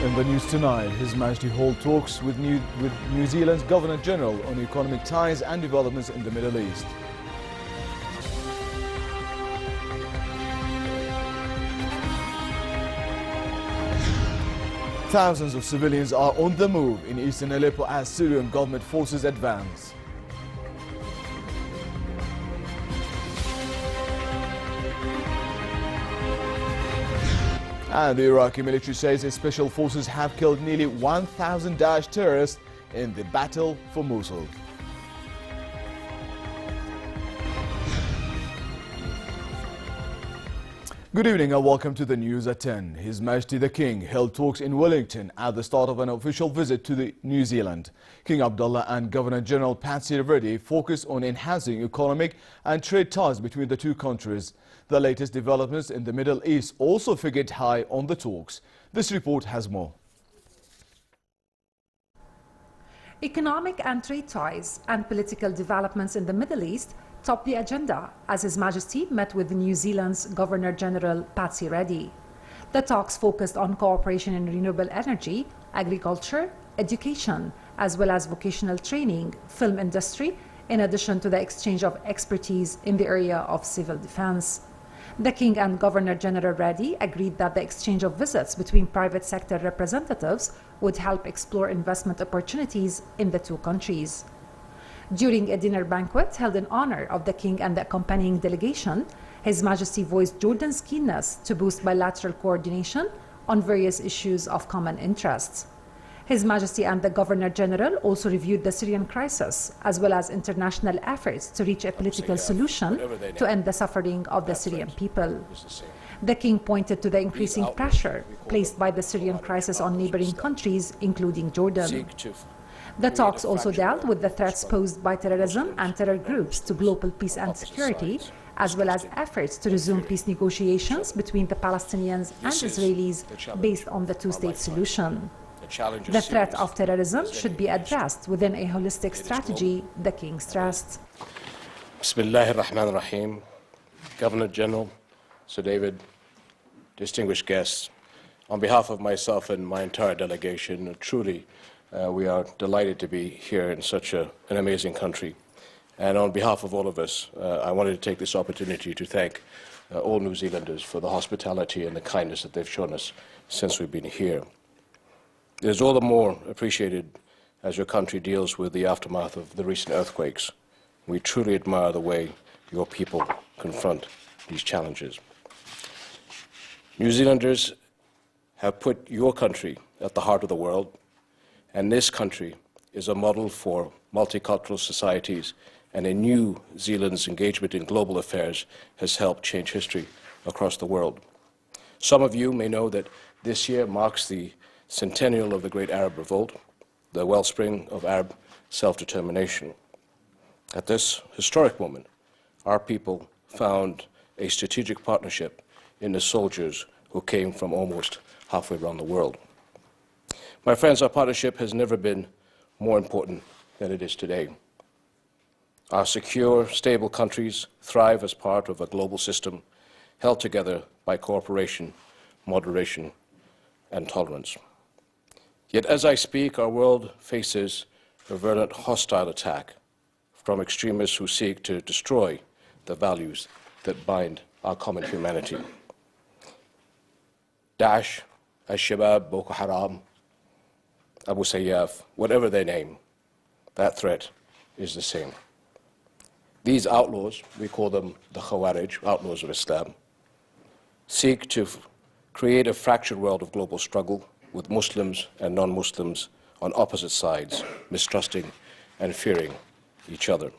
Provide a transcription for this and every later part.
In the news tonight, His Majesty hold talks with New Zealand's Governor-General on economic ties and developments in the Middle East. Thousands of civilians are on the move in eastern Aleppo as Syrian government forces advance. And the Iraqi military says its special forces have killed nearly 1,000 Daesh terrorists in the battle for Mosul. Good evening and welcome to the news at 10. His Majesty the King held talks in Wellington at the start of an official visit to New Zealand. King Abdullah and Governor-General Patsy Reddy focused on enhancing economic and trade ties between the two countries. The latest developments in the Middle East also figured high on the talks. This report has more. Economic and trade ties and political developments in the Middle East topped the agenda as His Majesty met with New Zealand's Governor-General Patsy Reddy. The talks focused on cooperation in renewable energy, agriculture, education, as well as vocational training, film industry, in addition to the exchange of expertise in the area of civil defense. The King and Governor-General Reddy agreed that the exchange of visits between private sector representatives would help explore investment opportunities in the two countries. During a dinner banquet held in honor of the King and the accompanying delegation, His Majesty voiced Jordan's keenness to boost bilateral coordination on various issues of common interest. His Majesty and the Governor-General also reviewed the Syrian crisis, as well as international efforts to reach a political solution to end the suffering of the Syrian people. The King pointed to the increasing pressure placed by the Syrian crisis on neighboring countries, including Jordan. The talks also dealt with the threats posed by terrorism and terror groups to global peace and security, as well as efforts to resume peace negotiations between the Palestinians and Israelis based on the two-state solution. The threat of terrorism should be addressed within a holistic strategy, the King stressed. Bismillahir Rahmanir Rahim. Governor-General, Sir David, distinguished guests, on behalf of myself and my entire delegation, truly we are delighted to be here in such an amazing country. And on behalf of all of us, I wanted to take this opportunity to thank all New Zealanders for the hospitality and the kindness that they've shown us since we've been here. It is all the more appreciated as your country deals with the aftermath of the recent earthquakes. We truly admire the way your people confront these challenges. New Zealanders have put your country at the heart of the world, and this country is a model for multicultural societies, and a New Zealand's engagement in global affairs has helped change history across the world. Some of you may know that this year marks the centennial of the Great Arab Revolt, the wellspring of Arab self-determination. At this historic moment, our people found a strategic partnership in the soldiers who came from almost halfway around the world. My friends, our partnership has never been more important than it is today. Our secure, stable countries thrive as part of a global system held together by cooperation, moderation, and tolerance. Yet as I speak, our world faces a virulent hostile attack from extremists who seek to destroy the values that bind our common humanity. Daesh, Al-Shabaab, Boko Haram, Abu Sayyaf, whatever their name, that threat is the same. These outlaws, we call them the Khawarij, outlaws of Islam, seek to create a fractured world of global struggle with Muslims and non-Muslims on opposite sides, mistrusting and fearing each other.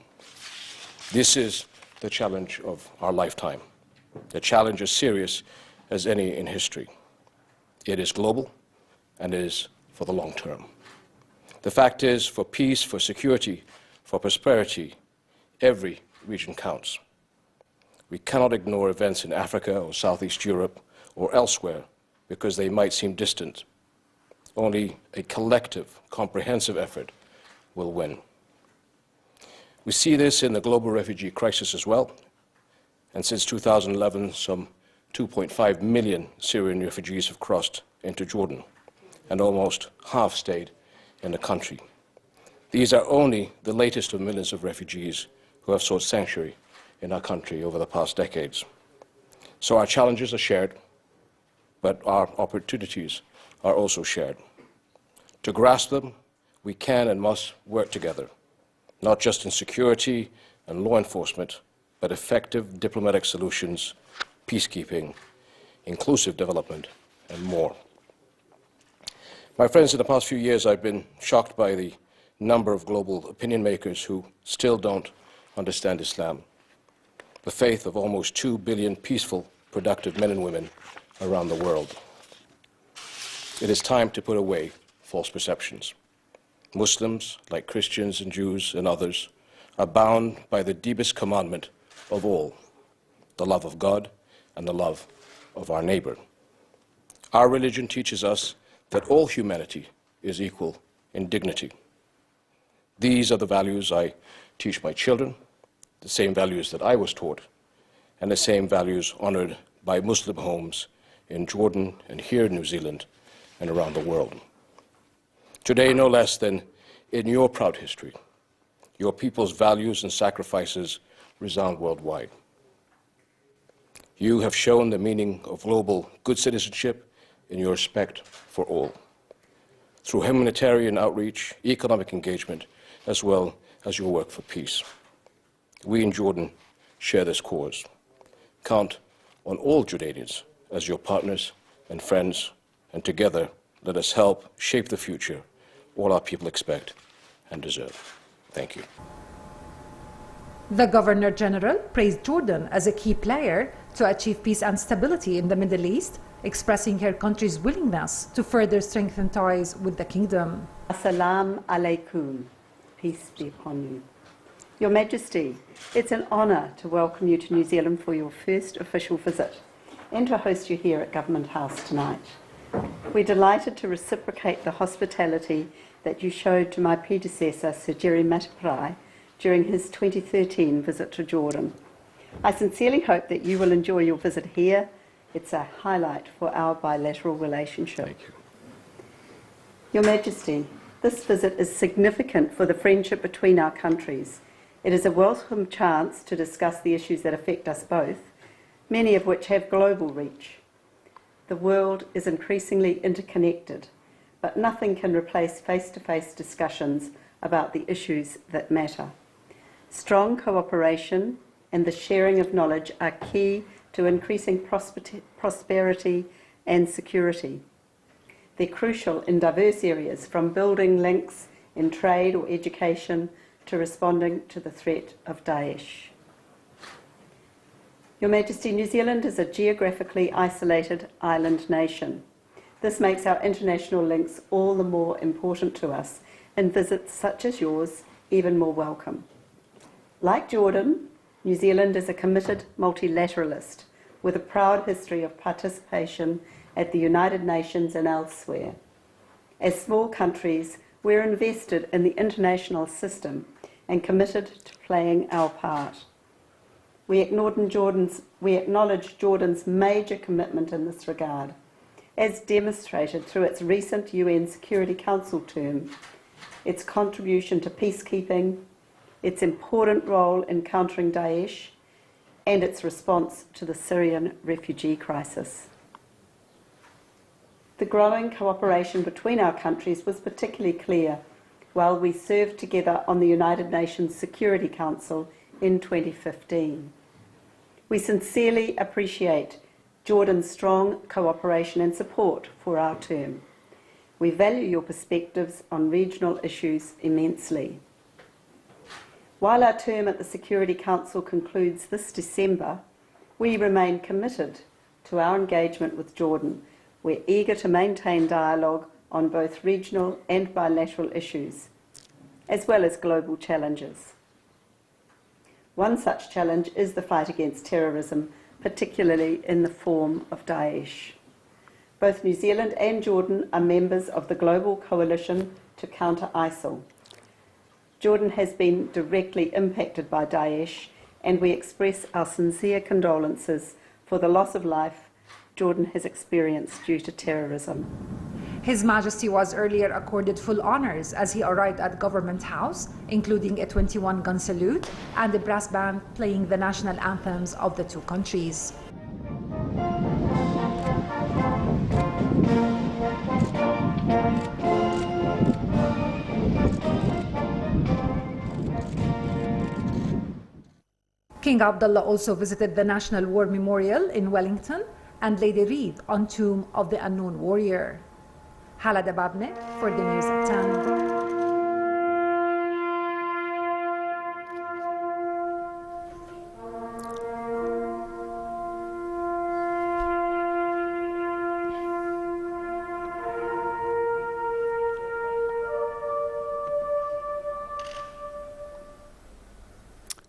This is the challenge of our lifetime. The challenge as serious as any in history. It is global, and it is for the long term. The fact is, for peace, for security, for prosperity, every region counts. We cannot ignore events in Africa or Southeast Europe or elsewhere because they might seem distant. Only a collective, comprehensive effort will win. We see this in the global refugee crisis as well, and since 2011, some 2.5 million Syrian refugees have crossed into Jordan. and almost half stayed in the country. These are only the latest of millions of refugees who have sought sanctuary in our country over the past decades. So our challenges are shared, but our opportunities are also shared. To grasp them, we can and must work together, not just in security and law enforcement, but effective diplomatic solutions, peacekeeping, inclusive development, and more. My friends, in the past few years, I've been shocked by the number of global opinion makers who still don't understand Islam, the faith of almost 2 billion peaceful, productive men and women around the world. It is time to put away false perceptions. Muslims, like Christians and Jews and others, are bound by the deepest commandment of all, the love of God and the love of our neighbor. Our religion teaches us that all humanity is equal in dignity. These are the values I teach my children, the same values that I was taught, and the same values honored by Muslim homes in Jordan and here in New Zealand and around the world. Today, no less than in your proud history, your people's values and sacrifices resound worldwide. You have shown the meaning of global good citizenship in your respect for all, through humanitarian outreach, economic engagement, as well as your work for peace. We in Jordan share this cause. Count on all Jordanians as your partners and friends, and together let us help shape the future all our people expect and deserve. Thank you. The Governor General praised Jordan as a key player to achieve peace and stability in the Middle East, expressing her country's willingness to further strengthen ties with the kingdom. Assalamu alaikum. Peace be upon you. Your Majesty, it's an honour to welcome you to New Zealand for your first official visit and to host you here at Government House tonight. We're delighted to reciprocate the hospitality that you showed to my predecessor, Sir Jerry Mateparae, during his 2013 visit to Jordan. I sincerely hope that you will enjoy your visit here. It's a highlight for our bilateral relationship. Thank you. Your Majesty, this visit is significant for the friendship between our countries. It is a welcome chance to discuss the issues that affect us both, many of which have global reach. The world is increasingly interconnected, but nothing can replace face-to-face discussions about the issues that matter. Strong cooperation and the sharing of knowledge are key to increasing prosperity and security. They're crucial in diverse areas, from building links in trade or education to responding to the threat of Daesh. Your Majesty, New Zealand is a geographically isolated island nation. This makes our international links all the more important to us, and visits such as yours even more welcome. Like Jordan, New Zealand is a committed multilateralist with a proud history of participation at the United Nations and elsewhere. As small countries, we're invested in the international system and committed to playing our part. We acknowledge Jordan's major commitment in this regard, as demonstrated through its recent UN Security Council term, its contribution to peacekeeping, its important role in countering Daesh, and its response to the Syrian refugee crisis. The growing cooperation between our countries was particularly clear while we served together on the United Nations Security Council in 2015. We sincerely appreciate Jordan's strong cooperation and support for our term. We value your perspectives on regional issues immensely. While our term at the Security Council concludes this December, we remain committed to our engagement with Jordan. We're eager to maintain dialogue on both regional and bilateral issues, as well as global challenges. One such challenge is the fight against terrorism, particularly in the form of Daesh. Both New Zealand and Jordan are members of the Global Coalition to Counter ISIL. Jordan has been directly impacted by Daesh, and we express our sincere condolences for the loss of life Jordan has experienced due to terrorism. His Majesty was earlier accorded full honors as he arrived at Government House, including a 21-gun salute and a brass band playing the national anthems of the two countries. King Abdullah also visited the National War Memorial in Wellington and laid a wreath on Tomb of the Unknown Warrior. Hala Dababne for the News at 10.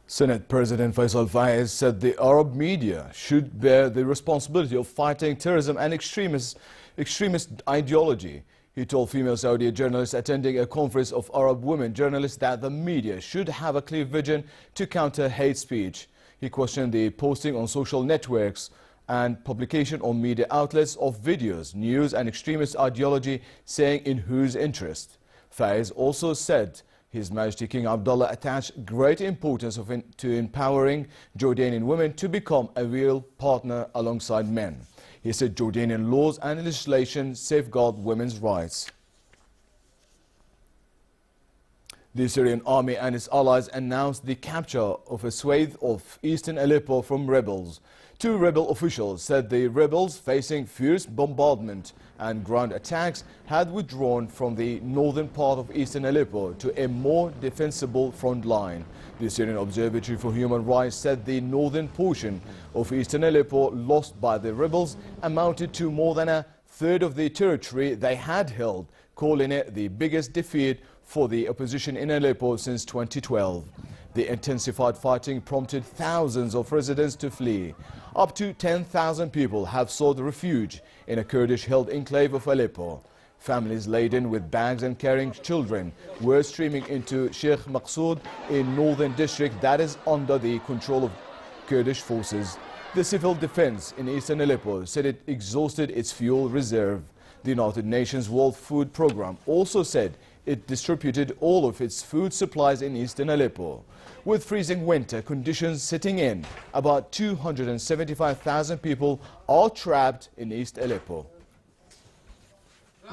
Senate President Faisal Faiz said the Arab media should bear the responsibility of fighting terrorism and extremist ideology. He told female Saudi journalists attending a conference of Arab women journalists that the media should have a clear vision to counter hate speech. He questioned the posting on social networks and publication on media outlets of videos, news and extremist ideology, saying in whose interest. Faiz also said His Majesty King Abdullah attached great importance to empowering Jordanian women to become a real partner alongside men. He said Jordanian laws and legislation safeguard women's rights. The Syrian army and its allies announced the capture of a swathe of eastern Aleppo from rebels. Two rebel officials said the rebels, facing fierce bombardment and ground attacks, had withdrawn from the northern part of eastern Aleppo to a more defensible front line. The Syrian Observatory for Human Rights said the northern portion of eastern Aleppo lost by the rebels amounted to more than a third of the territory they had held, calling it the biggest defeat for the opposition in Aleppo since 2012. The intensified fighting prompted thousands of residents to flee. Up to 10,000 people have sought refuge in a Kurdish-held enclave of Aleppo. Families laden with bags and carrying children were streaming into Sheikh Maqsoud, a northern district that is under the control of Kurdish forces. The civil defense in eastern Aleppo said it exhausted its fuel reserve. The United Nations World Food Programme also said it distributed all of its food supplies in eastern Aleppo. With freezing winter conditions setting in, about 275,000 people are trapped in East Aleppo.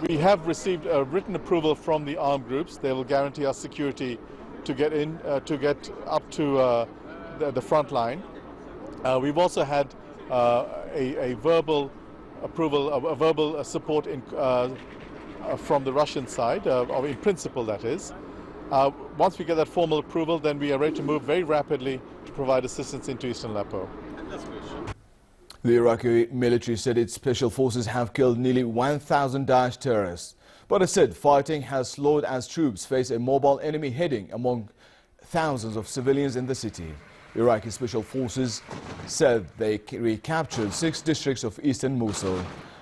We have received a written approval from the armed groups. They will guarantee us security to get in, to get up to the front line. We've also had a verbal approval, a verbal support from the Russian side, in principle that is. Once we get that formal approval, then we are ready to move very rapidly to provide assistance into eastern Aleppo. The Iraqi military said its special forces have killed nearly 1,000 Daesh terrorists. But it said fighting has slowed as troops face a mobile enemy heading among thousands of civilians in the city. Iraqi special forces said they recaptured 6 districts of eastern Mosul.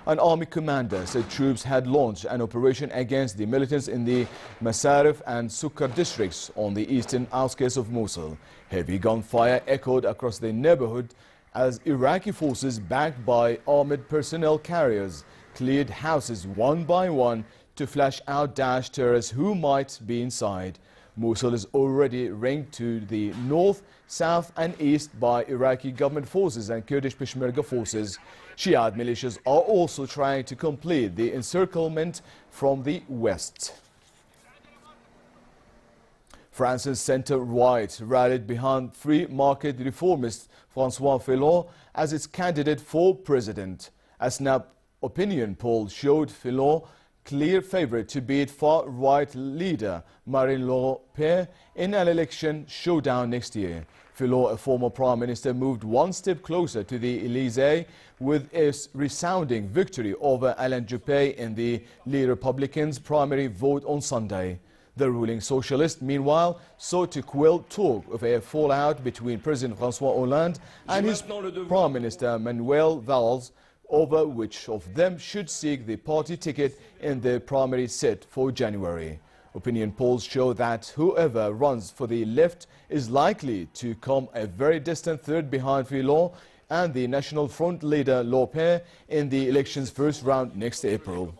An army commander said troops had launched an operation against the militants in the Masarif and Sukkar districts on the eastern outskirts of Mosul. Heavy gunfire echoed across the neighborhood as Iraqi forces backed by armored personnel carriers cleared houses one by one to flash out Daesh terrorists who might be inside. Mosul is already ringed to the north, south and east by Iraqi government forces and Kurdish Peshmerga forces. Shiite militias are also trying to complete the encirclement from the west. France's centre-right rallied behind free market reformist François Fillon as its candidate for president. A snap opinion poll showed Fillon clear favorite to beat far-right leader Marine Le Pen in an election showdown next year. Fillon, a former prime minister, moved one step closer to the Élysée with a resounding victory over Alain Juppé in the Les Republicans' primary vote on Sunday. The ruling socialist, meanwhile, sought to quell talk of a fallout between President François Hollande and his Prime Minister Manuel Valls over which of them should seek the party ticket in the primary set for January. Opinion polls show that whoever runs for the left is likely to come a very distant third behind Fillon and the National Front leader Le Pen in the election's first round next April.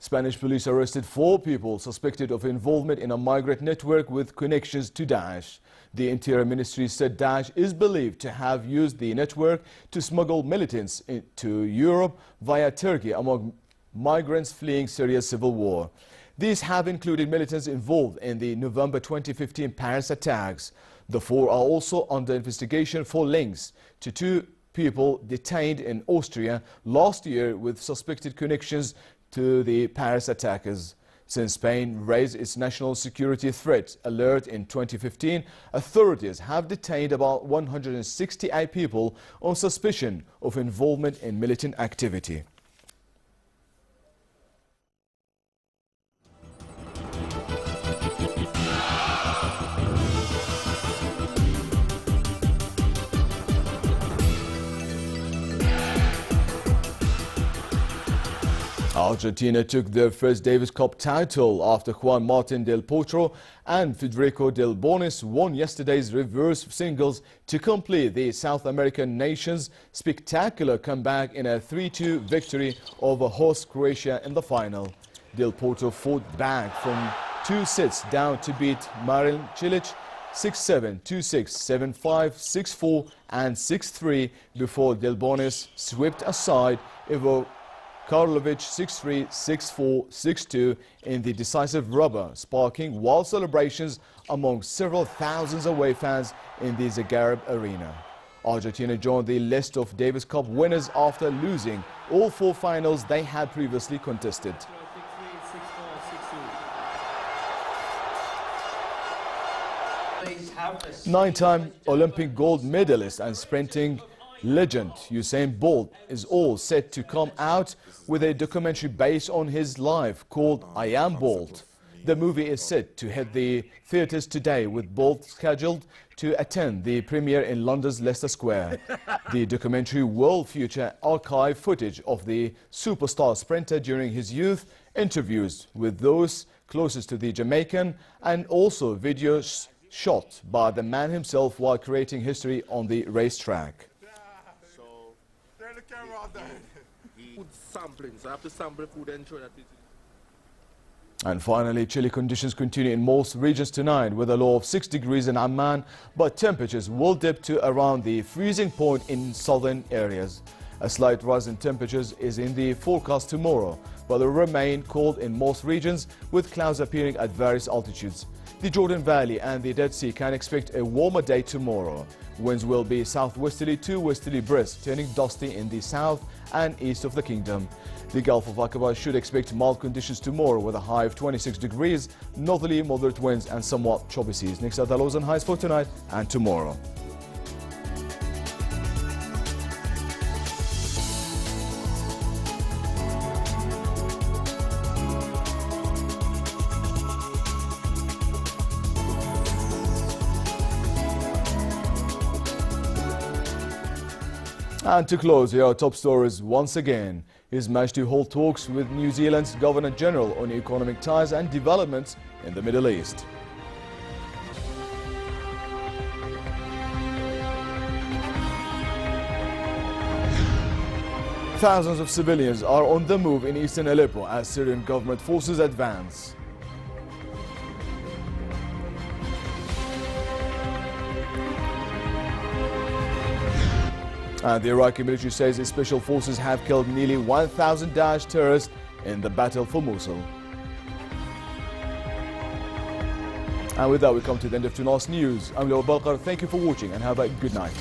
Spanish police arrested 4 people suspected of involvement in a migrant network with connections to Daesh. The Interior Ministry said Daesh is believed to have used the network to smuggle militants into Europe via Turkey among migrants fleeing Syria's civil war. These have included militants involved in the November 2015 Paris attacks. The 4 are also under investigation for links to 2 people detained in Austria last year with suspected connections to the Paris attackers. Since Spain raised its national security threat alert in 2015, authorities have detained about 168 people on suspicion of involvement in militant activity. Argentina took their first Davis Cup title after Juan Martín del Potro and Federico Del Bonis won yesterday's reverse singles to complete the South American nation's spectacular comeback in a 3-2 victory over host Croatia in the final. Del Potro fought back from 2 sets down to beat Marin Cilic 6-7, 2-6, 7-5, 6-4 and 6-3 before Del Bonis swept aside Ivo Karlovic 6-3, 6-4, 6-2 in the decisive rubber, sparking wild celebrations among several thousands away fans in the Zagreb arena. Argentina joined the list of Davis Cup winners after losing all 4 finals they had previously contested. Nine-time Olympic gold medalist and sprinting legend Usain Bolt is all set to come out with a documentary based on his life called I Am Bolt. The movie is set to hit the theatres today, with Bolt scheduled to attend the premiere in London's Leicester Square. The documentary will feature archive footage of the superstar sprinter during his youth, interviews with those closest to the Jamaican, and also videos shot by the man himself while creating history on the racetrack. Turn the camera off there. Food sampling, so I have to sample food and show that it is. And finally, chilly conditions continue in most regions tonight with a low of 6 degrees in Amman, but temperatures will dip to around the freezing point in southern areas. A slight rise in temperatures is in the forecast tomorrow, but will remain cold in most regions with clouds appearing at various altitudes. The Jordan Valley and the Dead Sea can expect a warmer day tomorrow. Winds will be southwesterly to westerly brisk, turning dusty in the south and east of the kingdom. The Gulf of Aqaba should expect mild conditions tomorrow with a high of 26 degrees, northerly moderate winds and somewhat choppy seas. Next are the lows and highs for tonight and tomorrow. And to close, here are top stories once again. His Majesty holds talks with New Zealand's Governor-General on economic ties and developments in the Middle East. Thousands of civilians are on the move in eastern Aleppo as Syrian government forces advance. And the Iraqi military says its special forces have killed nearly 1,000 Daesh terrorists in the battle for Mosul. And with that, we come to the end of tonight's news. I'm Leo Balkar. Thank you for watching and have a good night.